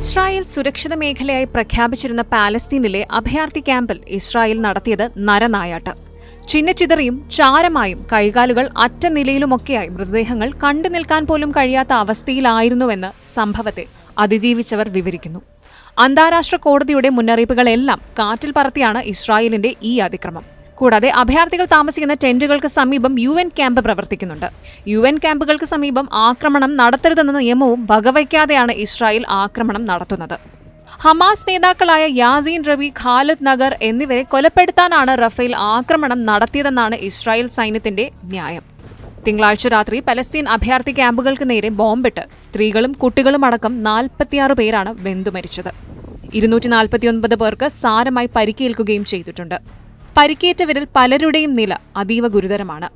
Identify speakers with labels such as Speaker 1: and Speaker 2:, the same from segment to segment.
Speaker 1: Israel സുരക്ഷിത മേഖലയായി പ്രഖ്യാപിച്ചിരുന്ന പാലസ്തീനിലെ അഭയാർത്ഥി ക്യാമ്പിൽ ഇസ്രായേൽ നടത്തിയത് നരനായാട്ട്. ചിന്നച്ചിതറിയും ചാരമായും കൈകാലുകൾ അറ്റ നിലയിലുമൊക്കെയായി മൃതദേഹങ്ങൾ കണ്ടു നിൽക്കാൻ പോലും കഴിയാത്ത അവസ്ഥയിലായിരുന്നുവെന്ന് സംഭവത്തെ അതിജീവിച്ചവർ വിവരിക്കുന്നു. അന്താരാഷ്ട്ര കോടതിയുടെ മുന്നറിയിപ്പുകളെല്ലാം കാറ്റിൽ പറത്തിയാണ് ഇസ്രായേലിന്റെ ഈ അതിക്രമം. കൂടാതെ അഭയാർത്ഥികൾ താമസിക്കുന്ന ടെന്റുകൾക്ക് സമീപം UN ക്യാമ്പ് പ്രവർത്തിക്കുന്നുണ്ട്. UN ക്യാമ്പുകൾക്ക് സമീപം ആക്രമണം നടത്തരുതെന്ന നിയമവും വകവയ്ക്കാതെയാണ് ഇസ്രായേൽ ആക്രമണം നടത്തുന്നത്. ഹമാസ് നേതാക്കളായ യാസീൻ റവി, ഖാലിദ് നഗർ എന്നിവരെ കൊലപ്പെടുത്താനാണ് റഫേൽ ആക്രമണം നടത്തിയതെന്നാണ് ഇസ്രായേൽ സൈന്യത്തിന്റെ ന്യായം. തിങ്കളാഴ്ച രാത്രി പലസ്തീൻ അഭയാർത്ഥി ക്യാമ്പുകൾക്ക് നേരെ ബോംബിട്ട് സ്ത്രീകളും കുട്ടികളും അടക്കം 46 പേരാണ് വെന്തുമരിച്ചത്. 249 പേർക്ക് സാരമായി പരിക്കേൽക്കുകയും ചെയ്തിട്ടുണ്ട്. പരിക്കേറ്റവരിൽ പലരുടെയും നില അതീവ ഗുരുതരമാണ്.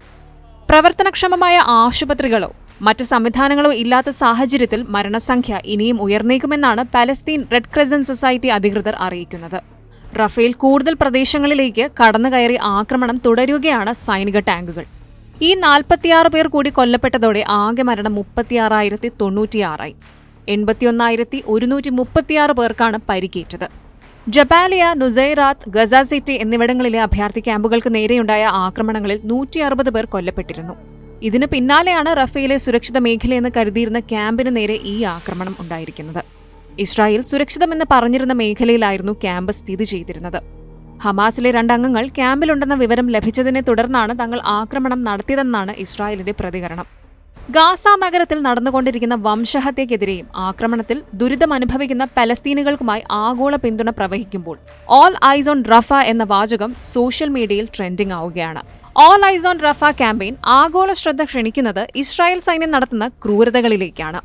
Speaker 1: പ്രവർത്തനക്ഷമമായ ആശുപത്രികളോ മറ്റ് സംവിധാനങ്ങളോ ഇല്ലാത്ത സാഹചര്യത്തിൽ മരണസംഖ്യ ഇനിയും ഉയർന്നേക്കുമെന്നാണ് പലസ്തീൻ റെഡ് ക്രസന്റ് സൊസൈറ്റി അധികൃതർ അറിയിക്കുന്നത്. റഫേൽ കൂടുതൽ പ്രദേശങ്ങളിലേക്ക് കടന്നുകയറി ആക്രമണം തുടരുകയാണ് സൈനിക ടാങ്കുകൾ. ഈ 46 പേർ കൂടി കൊല്ലപ്പെട്ടതോടെ ആകെ മരണം 36,096 81,136 പേർക്കാണ് പരിക്കേറ്റത്. ജബാലിയ, നുസൈറാത്ത്, ഗസ സിറ്റി എന്നിവിടങ്ങളിലെ അഭയാർത്ഥി ക്യാമ്പുകൾക്ക് നേരെയുണ്ടായ ആക്രമണങ്ങളിൽ 160 പേർ കൊല്ലപ്പെട്ടിരുന്നു. ഇതിന് പിന്നാലെയാണ് റഫേലെ സുരക്ഷിത മേഖലയെന്ന് കരുതിയിരുന്ന ക്യാമ്പിന് നേരെ ഈ ആക്രമണം ഉണ്ടായിരിക്കുന്നത്. ഇസ്രായേൽ സുരക്ഷിതമെന്ന് പറഞ്ഞിരുന്ന മേഖലയിലായിരുന്നു ക്യാമ്പ് സ്ഥിതി ചെയ്തിരുന്നത്. ഹമാസിലെ 2 അംഗങ്ങൾ ക്യാമ്പിലുണ്ടെന്ന വിവരം ലഭിച്ചതിനെ തുടർന്നാണ് തങ്ങൾ ആക്രമണം നടത്തിയതെന്നാണ് ഇസ്രായേലിന്റെ പ്രതികരണം. ഗാസ നഗരത്തിൽ നടന്നുകൊണ്ടിരിക്കുന്ന വംശഹത്യക്കെതിരെയും ആക്രമണത്തിൽ ദുരിതമനുഭവിക്കുന്ന പലസ്തീനികൾക്കുമായി ആഗോള പിന്തുണ പ്രവഹിക്കുമ്പോൾ ഓൾ ഐസ് ഓൺ റഫ എന്ന വാചകം സോഷ്യൽ മീഡിയയിൽ ട്രെൻഡിംഗ് ആവുകയാണ്. All eyes on Rafah campaign ആഗോള ശ്രദ്ധ ക്ഷണിക്കുന്നത് ഇസ്രായേൽ സൈന്യം നടത്തുന്ന ക്രൂരതകളിലേക്കാണ്.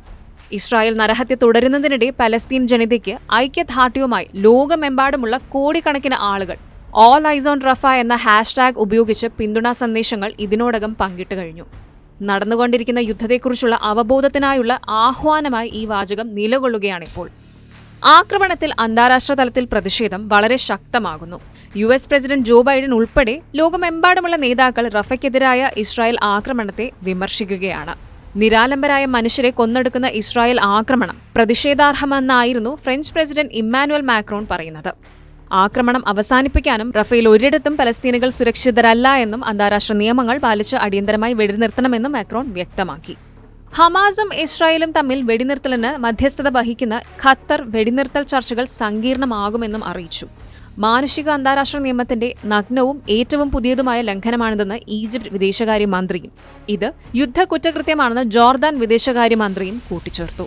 Speaker 1: ഇസ്രായേൽ നരഹത്യ തുടരുന്നതിനിടെ പലസ്തീൻ ജനതയ്ക്ക് ഐക്യദാർഢ്യവുമായി ലോകമെമ്പാടുമുള്ള കോടിക്കണക്കിന് ആളുകൾ ഓൾ ഐസ് ഓൺ റഫ എന്ന ഹാഷ്ടാഗ് ഉപയോഗിച്ച് പിന്തുണാ സന്ദേശങ്ങൾ ഇതിനോടകം പങ്കിട്ടു കഴിഞ്ഞു. നടന്നുകൊണ്ടിരിക്കുന്ന യുദ്ധത്തെക്കുറിച്ചുള്ള അവബോധത്തിനായുള്ള ആഹ്വാനമായി ഈ വാചകം നിലകൊള്ളുകയാണിപ്പോൾ. ആക്രമണത്തിൽ അന്താരാഷ്ട്ര തലത്തിൽ പ്രതിഷേധം വളരെ ശക്തമാകുന്നു. US പ്രസിഡന്റ് ജോ ബൈഡൻ ഉൾപ്പെടെ ലോകമെമ്പാടുമുള്ള നേതാക്കൾ റഫയ്ക്കെതിരായ ഇസ്രായേൽ ആക്രമണത്തെ വിമർശിക്കുകയാണ്. നിരാലംബരായ മനുഷ്യരെ കൊന്നൊടുക്കുന്ന ഇസ്രായേൽ ആക്രമണം പ്രതിഷേധാർഹമെന്നായിരുന്നു ഫ്രഞ്ച് പ്രസിഡന്റ് ഇമ്മാനുവൽ മാക്രോൺ പറയുന്നത്. ആക്രമണം അവസാനിപ്പിക്കാനും റഫേൽ ഒരിടത്തും പലസ്തീനികൾ സുരക്ഷിതരല്ല എന്നും അന്താരാഷ്ട്ര നിയമങ്ങൾ പാലിച്ച് അടിയന്തരമായി വെടിനിർത്തണമെന്നും മാക്രോൺ വ്യക്തമാക്കി. ഹമാസും ഇസ്രായേലും തമ്മിൽ വെടിനിർത്തലിന് മധ്യസ്ഥത വഹിക്കുന്ന ഖത്തർ വെടിനിർത്തൽ ചർച്ചകൾ സങ്കീർണമാകുമെന്നും അറിയിച്ചു. മാനുഷിക അന്താരാഷ്ട്ര നിയമത്തിന്റെ നഗ്നവും ഏറ്റവും പുതിയതുമായ ലംഘനമാണിതെന്ന് ഈജിപ്ത് വിദേശകാര്യമന്ത്രിയും ഇത് യുദ്ധ കുറ്റകൃത്യമാണെന്ന് ജോർദാൻ വിദേശകാര്യമന്ത്രിയും കൂട്ടിച്ചേർത്തു.